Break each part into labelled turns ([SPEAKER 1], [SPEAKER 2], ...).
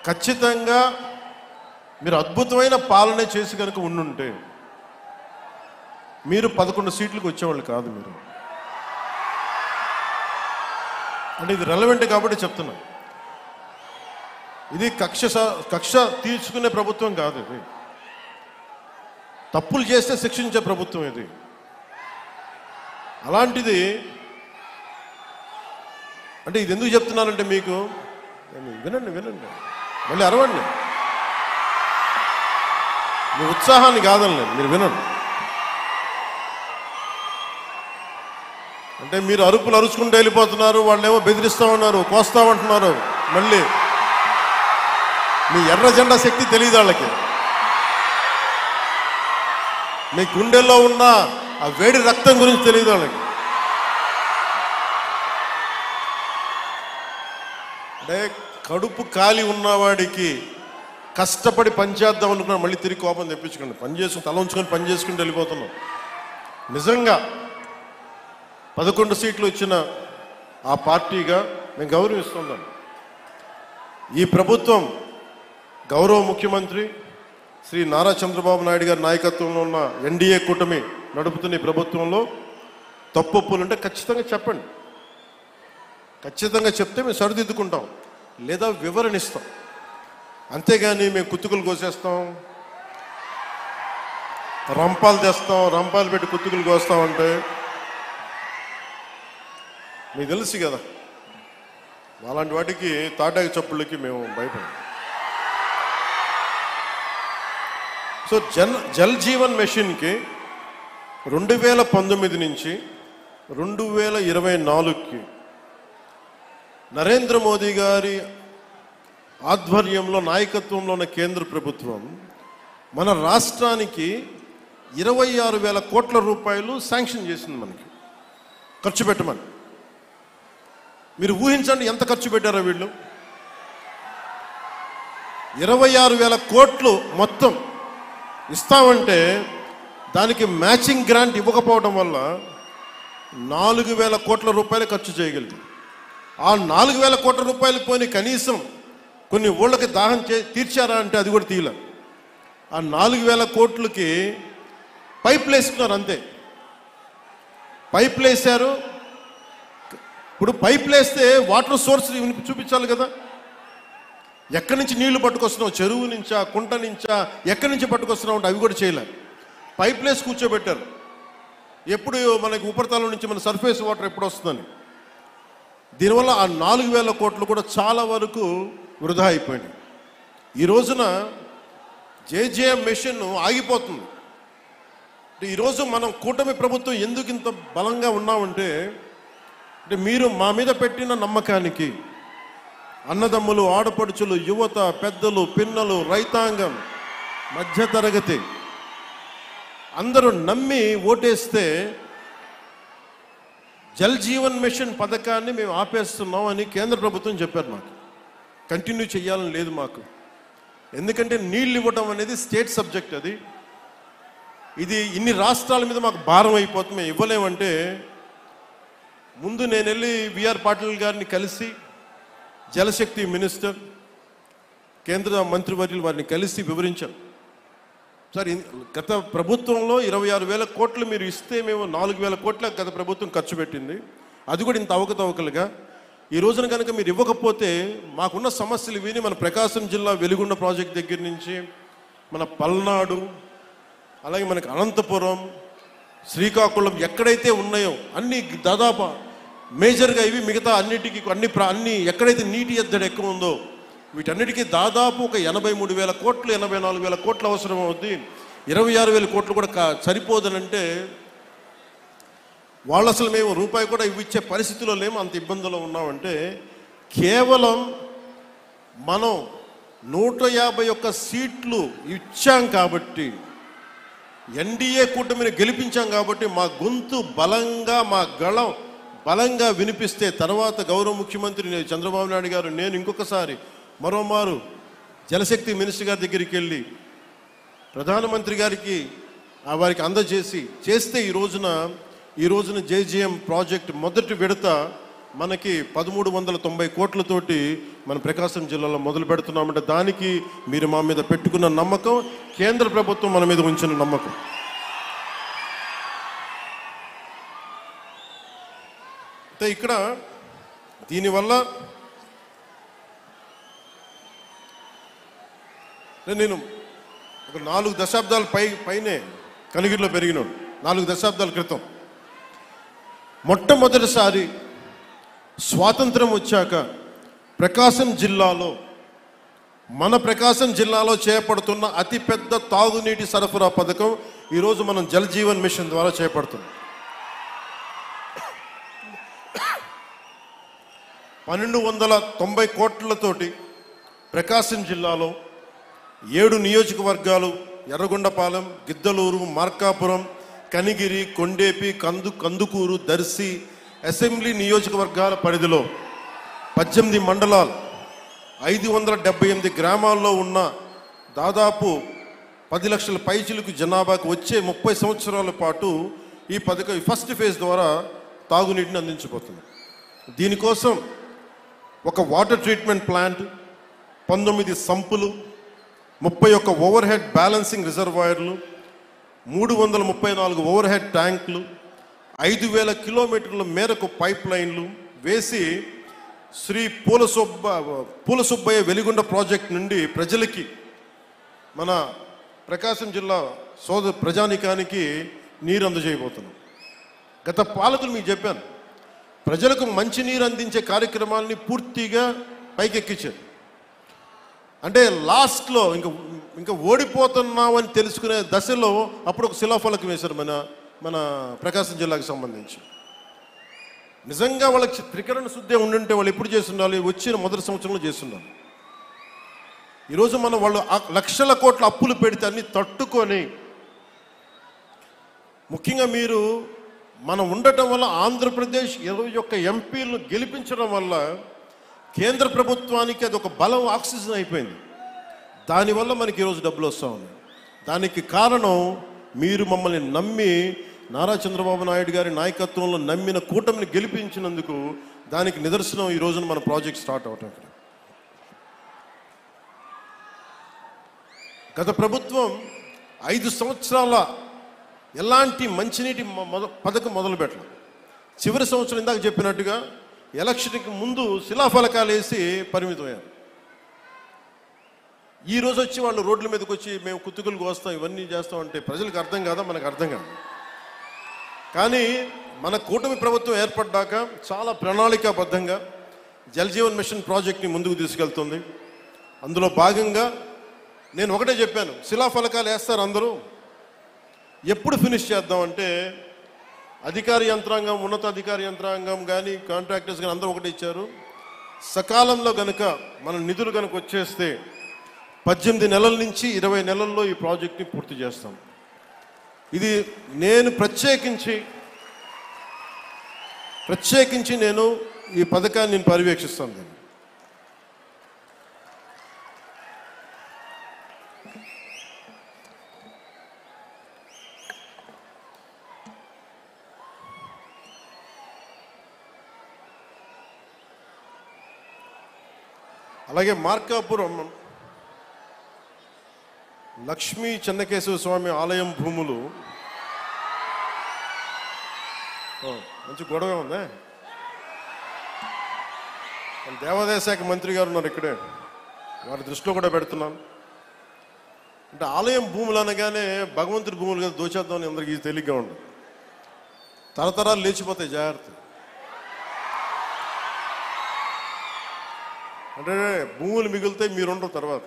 [SPEAKER 1] ఖచ్చితంగా మీరు అద్భుతమైన పాలన చేసి కనుక ఉండుంటే మీరు 11 సీట్లకు వచ్చేవాళ్ళు కాదు. మీరు అంటే ఇది రెలవెంట్ కాబట్టి చెప్తున్నా. ఇది కక్ష తీర్చుకునే ప్రభుత్వం కాదు. ఇది తప్పులు చేస్తే శిక్షించే ప్రభుత్వం. ఇది అలాంటిది. అంటే ఇది ఎందుకు చెప్తున్నానంటే మీకు వినండి మళ్ళీ అరవండి. మీ ఉత్సాహాన్ని కాదని మీరు వినండి. అంటే మీరు అరుపులు అరుచుకుంటూ వెళ్ళిపోతున్నారు, వాళ్ళేమో బెదిరిస్తూ ఉన్నారు, కోస్తామంటున్నారు. మళ్ళీ మీ ఎర్ర జెండా శక్తి తెలియదు వాళ్ళకి. మీ గుండెల్లో ఉన్న ఆ వేడి రక్తం గురించి తెలియదు వాళ్ళకి. అంటే కడుపు కాలి ఉన్నవాడికి కష్టపడి పనిచేద్దాం అనుకున్నా మళ్ళీ తిరిగి కోపం తెప్పించుకోండి. పని చేసుకుని తల ఉంచుకొని పని చేసుకుంటూ వెళ్ళిపోతున్నాం. నిజంగా 11 సీట్లు వచ్చిన ఆ పార్టీగా మేము గౌరవిస్తున్నాం. ఈ ప్రభుత్వం గౌరవ ముఖ్యమంత్రి శ్రీ నారా చంద్రబాబు నాయుడు గారి నాయకత్వంలో ఉన్న ఎన్డీఏ కూటమి నడుపుతున్న ఈ ప్రభుత్వంలో తప్పులుంటే ఖచ్చితంగా చెప్పండి. ఖచ్చితంగా చెప్తే మేము సరిదిద్దుకుంటాం, లేదా వివరణ ఇస్తాం. అంతేగాని మేము కుత్తుకులు కోసేస్తాం, రంపాలు తెస్తాం, రంపాలు పెట్టి కుత్తుకులు కోస్తామంటే మీకు తెలుసు కదా, అలాంటి వాటికి తాటాకి చప్పుళ్ళకి మేము భయపడం. సో జల్ జీవన్ మిషన్కి 2019 నుంచి 2024కి నరేంద్ర మోదీ గారి ఆధ్వర్యంలో నాయకత్వంలో ఉన్న కేంద్ర ప్రభుత్వం మన రాష్ట్రానికి 26,000 కోట్ల రూపాయలు శాంక్షన్ చేసింది. మనకి ఖర్చు పెట్టమని. మీరు ఊహించండి ఎంత ఖర్చు పెట్టారో వీళ్ళు. 26,000 కోట్లు మొత్తం ఇస్తామంటే దానికి మ్యాచింగ్ గ్రాంట్ ఇవ్వకపోవడం వల్ల 4,000 కోట్ల రూపాయలు ఖర్చు చేయగలిగింది. ఆ 4,000 కోట్ల రూపాయలు పోయి కనీసం కొన్ని ఊళ్ళకి దాహం తీర్చారా అంటే అది కూడా తీయలే. ఆ 4,000 కోట్లకి పైపులు వేసుకున్నారు అంతే. పైపులు వేసారు. ఇప్పుడు పైపులు వేస్తే వాటర్ సోర్స్ చూపించాలి కదా. ఎక్కడి నుంచి నీళ్లు పట్టుకొస్తున్నావు, చెరువు నుంచా, కుంట నుంచా, ఎక్కడి నుంచి పట్టుకొస్తున్నావు అంటే అవి కూడా చేయలే. పైపులు వేసి కూర్చోబెట్టారు. ఎప్పుడు మనకి ఉపరితలం నుంచి మన సర్ఫేస్ వాటర్ ఎప్పుడు వస్తుందని. దీనివల్ల ఆ 4,000 కోట్లు కూడా చాలా వరకు వృధా అయిపోయింది. ఈ రోజున జేజేఎం మిషన్ ఆగిపోతుంది. ఈరోజు మనం కూటమి ప్రభుత్వం ఎందుకు ఇంత బలంగా ఉన్నామంటే అంటే మీరు మా మీద పెట్టిన నమ్మకానికి అన్నదమ్ములు, ఆడపడుచులు, యువత, పెద్దలు, పిన్నలు, రైతాంగం, మధ్యతరగతి అందరూ నమ్మి ఓటేస్తే జల్ జీవన్ మిషన్ పథకాన్ని మేము ఆపేస్తున్నాం అని కేంద్ర ప్రభుత్వం చెప్పారు. మాకు కంటిన్యూ చేయాలని లేదు మాకు. ఎందుకంటే నీళ్ళు ఇవ్వడం అనేది స్టేట్ సబ్జెక్ట్. ఇది ఇన్ని రాష్ట్రాల మీద మాకు భారం అయిపోతుంది, మేము ఇవ్వలేమంటే ముందు నేను వెళ్ళి విఆర్ పాటిల్ గారిని కలిసి, జలశక్తి మినిస్టర్, కేంద్ర మంత్రివర్యులు వారిని కలిసి వివరించాను. సార్, గత ప్రభుత్వంలో 26,000 కోట్లు మీరు ఇస్తే మేము 4,000 కోట్ల గత ప్రభుత్వం ఖర్చు పెట్టింది. అది కూడా ఇంత అవకతవకలుగా. ఈ రోజున కనుక మీరు ఇవ్వకపోతే మాకున్న సమస్యలు విని మన ప్రకాశం జిల్లా వెలుగొండ ప్రాజెక్ట్ దగ్గర నుంచి మన పల్నాడు, అలాగే మనకి అనంతపురం, శ్రీకాకుళం ఎక్కడైతే ఉన్నాయో అన్ని దాదాపు మేజర్గా ఇవి, మిగతా అన్నిటికీ అన్ని ఎక్కడైతే నీటి ఎద్దడి ఎక్కువ ఉందో వీటన్నిటికీ దాదాపు ఒక 83,000 కోట్లు, 84,000 కోట్లు అవసరం అవుద్ది. 26,000 కోట్లు కూడా సరిపోదనంటే వాళ్ళు అసలు మేము రూపాయి కూడా ఇచ్చే పరిస్థితిలో లేము, అంత ఇబ్బందుల్లో ఉన్నామంటే కేవలం మనం 151 సీట్లు ఇచ్చాం కాబట్టి, ఎన్డీఏ కూటమిని గెలిపించాం కాబట్టి మా గొంతు బలంగా, మా గళం బలంగా వినిపిస్తే తర్వాత గౌరవ ముఖ్యమంత్రి చంద్రబాబు నాయుడు గారు, నేను ఇంకొకసారి మరోమారు జలశక్తి మినిస్టర్ గారి దగ్గరికి వెళ్ళి ప్రధానమంత్రి గారికి వారికి అందజేసి చేస్తే ఈ రోజున జేజేఎం ప్రాజెక్ట్ మొదటి విడత మనకి 1390 కోట్లతోటి మన ప్రకాశం జిల్లాలో మొదలు పెడుతున్నామంటే దానికి మీరు మా మీద పెట్టుకున్న నమ్మకం, కేంద్ర ప్రభుత్వం మన మీద ఉంచిన నమ్మకం. అయితే ఇక్కడ దీనివల్ల నేను ఒక 4 దశాబ్దాల పైనే కనిగిరిలో పెరిగినాడు. 4 దశాబ్దాల క్రితం మొట్టమొదటిసారి స్వాతంత్రం వచ్చాక ప్రకాశం జిల్లాలో, మన ప్రకాశం జిల్లాలో చేపడుతున్న అతిపెద్ద తాగునీటి సరఫరా పథకం ఈరోజు మనం జల్ జీవన్ మిషన్ ద్వారా చేపడుతున్నాం. 1290 కోట్లతోటి ప్రకాశం జిల్లాలో 7 నియోజకవర్గాలు, ఎర్రగొండపాలెం, గిద్దలూరు, మార్కాపురం, కనిగిరి, కొండేపి, కందుకూరు, దర్శి అసెంబ్లీ నియోజకవర్గాల పరిధిలో 18 మండలాలు, 578 గ్రామాల్లో ఉన్న దాదాపు 10 లక్షల పైచిలకు జనాభాకు వచ్చే 30 సంవత్సరాల పాటు ఈ పథకం ఫస్ట్ ఫేజ్ ద్వారా తాగునీటిని అందించబోతుంది. దీనికోసం ఒక water treatment plant, 19 సంపులు, 31 over head balancing రిజర్వాయర్లు, 334 ఓవర్ హెడ్ ట్యాంకులు, 5000 కిలోమీటర్ల మేరకు పైప్ లైన్లు వేసి శ్రీ పూలసుబ్బయ్య వెలిగొండ ప్రాజెక్ట్ నుండి ప్రజలకి, మన ప్రకాశం జిల్లా ప్రజానికానికి నీరు అందజేయబోతున్నాం. గత పాలకులు మీకు చెప్పాను, ప్రజలకు మంచినీరు అందించే కార్యక్రమాలని పూర్తిగా పైకెక్కించారు. అంటే లాస్ట్లో ఇంకా ఓడిపోతున్నామని తెలుసుకునే దశలో అప్పుడు ఒక శిలాఫలకం వేశారు మన ప్రకాశం జిల్లాకు సంబంధించి. నిజంగా వాళ్ళకి త్రికరణ శుద్ధి ఉండుంటే వాళ్ళు ఎప్పుడు చేస్తుండాలి? వచ్చిన మొదటి సంవత్సరంలో చేస్తుండాలి. ఈరోజు వాళ్ళు లక్షల కోట్ల అప్పులు పెడితే అన్ని తట్టుకొని, ముఖ్యంగా మీరు మనం ఉండటం వల్ల ఆంధ్రప్రదేశ్ 21 ఎంపీలను గెలిపించడం వల్ల కేంద్ర ప్రభుత్వానికి అది ఒక బలం, ఆక్సిజన్ అయిపోయింది. దానివల్ల మనకి ఈరోజు డబ్బులు వస్తూ ఉన్నాయి. దానికి కారణం మీరు మమ్మల్ని నమ్మి, నారా చంద్రబాబు నాయుడు గారి నాయకత్వంలో నమ్మిన కూటమిని గెలిపించినందుకు దానికి నిదర్శనం ఈ రోజున మన ప్రాజెక్ట్ స్టార్ట్ అవటం. గత ప్రభుత్వం 5 సంవత్సరాల ఎలాంటి మంచినీటి పథకం మొదలు పెట్టలేదు. చివరి సంవత్సరం ఇందాక చెప్పినట్టుగా ఎలక్షన్కి ముందు శిలాఫలకాలు వేసి పరిమితమయ్యారు. ఈ రోజు వచ్చి వాళ్ళు రోడ్ల మీదకి వచ్చి మేము కుత్తుకలు కోస్తాం, ఇవన్నీ చేస్తాం అంటే ప్రజలకు అర్థం కాదా? మనకు అర్థం కాదు. కానీ మన కూటమి ప్రభుత్వం ఏర్పడ్డాక చాలా ప్రణాళికాబద్ధంగా జల్ జీవన్ మిషన్ ప్రాజెక్ట్ని ముందుకు తీసుకెళ్తుంది. అందులో భాగంగా నేను ఒకటే చెప్పాను, శిలాఫలకాలు వేస్తారు అందరూ, ఎప్పుడు ఫినిష్ చేద్దామంటే అధికార యంత్రాంగం, ఉన్నతాధికార యంత్రాంగం కానీ కాంట్రాక్టర్స్ కానీ అందరూ ఒకటే ఇచ్చారు, సకాలంలో కనుక మన నిధులు కనుక వచ్చేస్తే 18 నెలల నుంచి 20 నెలల్లో ఈ ప్రాజెక్ట్ని పూర్తి చేస్తాం. ఇది నేను ప్రత్యేకించి నేను ఈ పథకాన్ని నేను పర్యవేక్షిస్తాను. అలాగే మార్కాపురం లక్ష్మీ చెన్నకేశవ స్వామి ఆలయం భూములు, మంచి గొడవ ఉందా? దేవాదాయ శాఖ మంత్రి గారు ఉన్నారు ఇక్కడే, వారి దృష్టిలో కూడా పెడుతున్నాను. అంటే ఆలయం భూములు అనగానే భగవంతుడి భూములు కదా దోచేద్దామని అందరికీ తేలిగ్గా ఉండదు. తరతరాలు లేచిపోతాయి, జాగ్రత్త. అంటే భూములు మిగులుతాయి, మీరుండరు. తర్వాత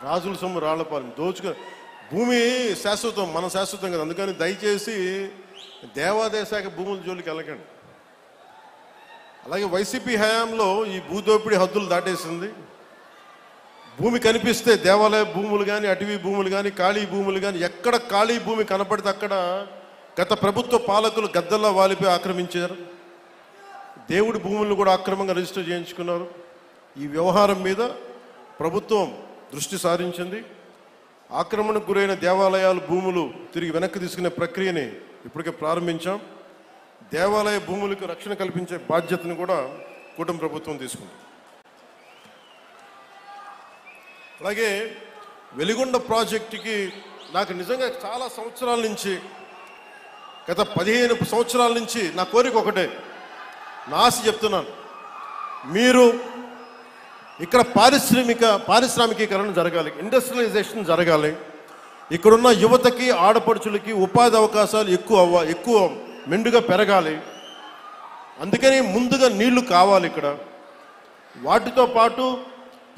[SPEAKER 1] రాజుల సొమ్ము రాళ్లపాలెం భూమి శాశ్వతం, మన శాశ్వతం కదా. అందుకని దయచేసి దేవాదాయ శాఖ భూముల జోలికి వెళ్ళకండి. అలాగే వైసీపీ హయాంలో ఈ భూదోపిడీ హద్దులు దాటేసింది. భూమి కనిపిస్తే దేవాలయ భూములు కానీ, అటవీ భూములు కానీ, ఖాళీ భూములు కానీ, ఎక్కడ ఖాళీ భూమి కనపడితే అక్కడ గత ప్రభుత్వ పాలకులు గద్దల్లా వాలిపోయి ఆక్రమించారు. దేవుడి భూములను కూడా అక్రమంగా రిజిస్టర్ చేయించుకున్నారు. ఈ వ్యవహారం మీద ప్రభుత్వం దృష్టి సారించింది. ఆక్రమణకు గురైన దేవాలయాలు భూములు తిరిగి వెనక్కి తీసుకునే ప్రక్రియని ఇప్పటికే ప్రారంభించాం. దేవాలయ భూములకు రక్షణ కల్పించే బాధ్యతను కూడా కూటమి ప్రభుత్వం తీసుకుంది. అలాగే వెలిగొండ ప్రాజెక్టుకి నాకు నిజంగా చాలా సంవత్సరాల నుంచి, గత 15 సంవత్సరాల నుంచి నా కోరిక ఒకటే, నా ఆశ చెప్తున్నాను. మీరు ఇక్కడ పారిశ్రామికీకరణ జరగాలి, ఇండస్ట్రియలైజేషన్ జరగాలి. ఇక్కడున్న యువతకి, ఆడపడుచులకి ఉపాధి అవకాశాలు ఎక్కువ మెండుగా పెరగాలి. అందుకని ముందుగా నీళ్లు కావాలి ఇక్కడ. వాటితో పాటు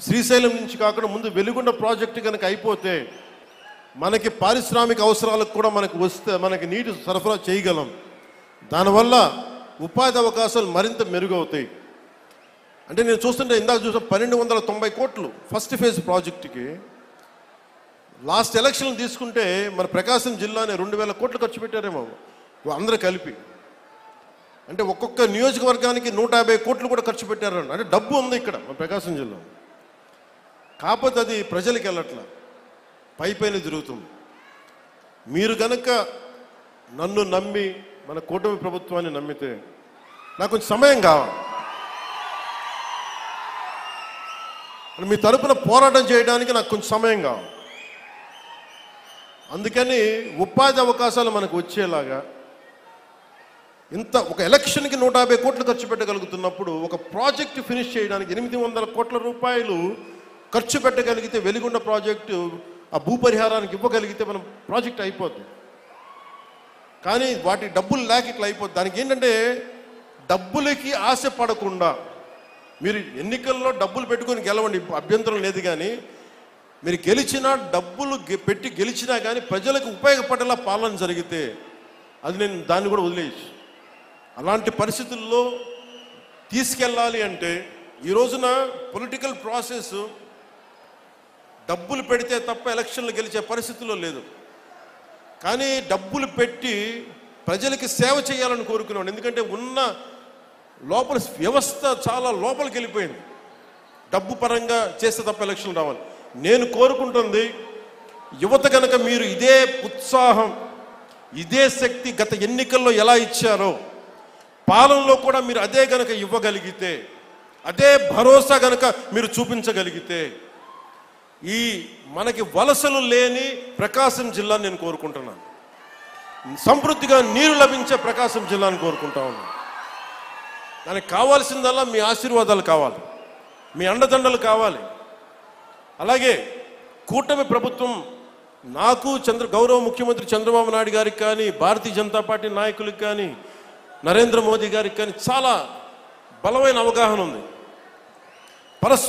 [SPEAKER 1] శ్రీశైలం నుంచి కాకుండా ముందు వెలిగొండ ప్రాజెక్టు కనుక అయిపోతే మనకి పారిశ్రామిక అవసరాలకు కూడా మనకి నీటి సరఫరా చేయగలం. దానివల్ల ఉపాధి అవకాశాలు మరింత మెరుగవుతాయి. అంటే నేను చూస్తుంటే ఇందాక చూసిన 1290 కోట్లు ఫస్ట్ ఫేజ్ ప్రాజెక్టుకి. లాస్ట్ ఎలక్షన్లు తీసుకుంటే మన ప్రకాశం జిల్లానే 2000 కోట్లు ఖర్చు పెట్టారేమో అందరూ కలిపి. అంటే ఒక్కొక్క నియోజకవర్గానికి 150 కోట్లు కూడా ఖర్చు పెట్టారని. అంటే డబ్బు ఉంది ఇక్కడ మన ప్రకాశం జిల్లా, కాకపోతే అది ప్రజలకు వెళ్ళట్లా, పైపైన తిరుగుతుంది. మీరు కనుక నన్ను నమ్మి మన కూటమి ప్రభుత్వాన్ని నమ్మితే నాకు కొంచెం సమయం కావాలి. మీ తరపున పోరాటం చేయడానికి నాకు కొంచెం సమయం కావాలి. అందుకని ఉపాధి అవకాశాలు మనకు వచ్చేలాగా ఒక ఎలక్షన్కి 150 కోట్లు ఖర్చు పెట్టగలుగుతున్నప్పుడు ఒక ప్రాజెక్టు ఫినిష్ చేయడానికి 800 కోట్ల రూపాయలు ఖర్చు పెట్టగలిగితే వెలిగొండ ప్రాజెక్టు ఆ భూపరిహారానికి ఇవ్వగలిగితే మనం ప్రాజెక్ట్ అయిపోద్ది. కానీ వాటి డబ్బులు లేక ఇట్లా అయిపోద్ది. దానికి ఏంటంటే డబ్బులకి ఆశ పడకుండా, మీరు ఎన్నికల్లో డబ్బులు పెట్టుకొని గెలవండి, అభ్యంతరం లేదు. కానీ మీరు గెలిచినా, డబ్బులు పెట్టి గెలిచినా కానీ ప్రజలకు ఉపయోగపడేలా పాలన జరిగితే అది నేను దాన్ని కూడా వదిలేయచ్చు. అలాంటి పరిస్థితుల్లో తీసుకెళ్ళాలి అంటే ఈ రోజున పొలిటికల్ ప్రాసెస్ డబ్బులు పెడితే తప్ప ఎలక్షన్లు గెలిచే పరిస్థితుల్లో లేదు. కానీ డబ్బులు పెట్టి ప్రజలకి సేవ చేయాలని కోరుకున్నాను. ఎందుకంటే ఉన్న లోపల వ్యవస్థ చాలా లోపలికి వెళ్ళిపోయింది. డబ్బు పరంగా చేస్తే తప్ప ఎలక్షన్లు రావాలి. నేను కోరుకుంటుంది యువత కనుక మీరు ఇదే ఉత్సాహం, ఇదే శక్తి గత ఎన్నికల్లో ఎలా ఇచ్చారో పాలనలో కూడా మీరు అదే గనక ఇవ్వగలిగితే, అదే భరోసా గనక మీరు చూపించగలిగితే ఈ మనకి వలసలు లేని ప్రకాశం జిల్లాని నేను కోరుకుంటున్నాను. సమృద్ధిగా నీరు లభించే ప్రకాశం జిల్లాని కోరుకుంటా ఉన్నాను. దానికి కావాల్సిందల్లా మీ ఆశీర్వాదాలు కావాలి, మీ అండదండలు కావాలి. అలాగే కూటమి ప్రభుత్వం నాకు గౌరవ ముఖ్యమంత్రి చంద్రబాబు నాయుడు గారికి కానీ, భారతీయ జనతా పార్టీ నాయకులకు కానీ, నరేంద్ర మోదీ గారికి కానీ చాలా బలమైన అవగాహన ఉంది.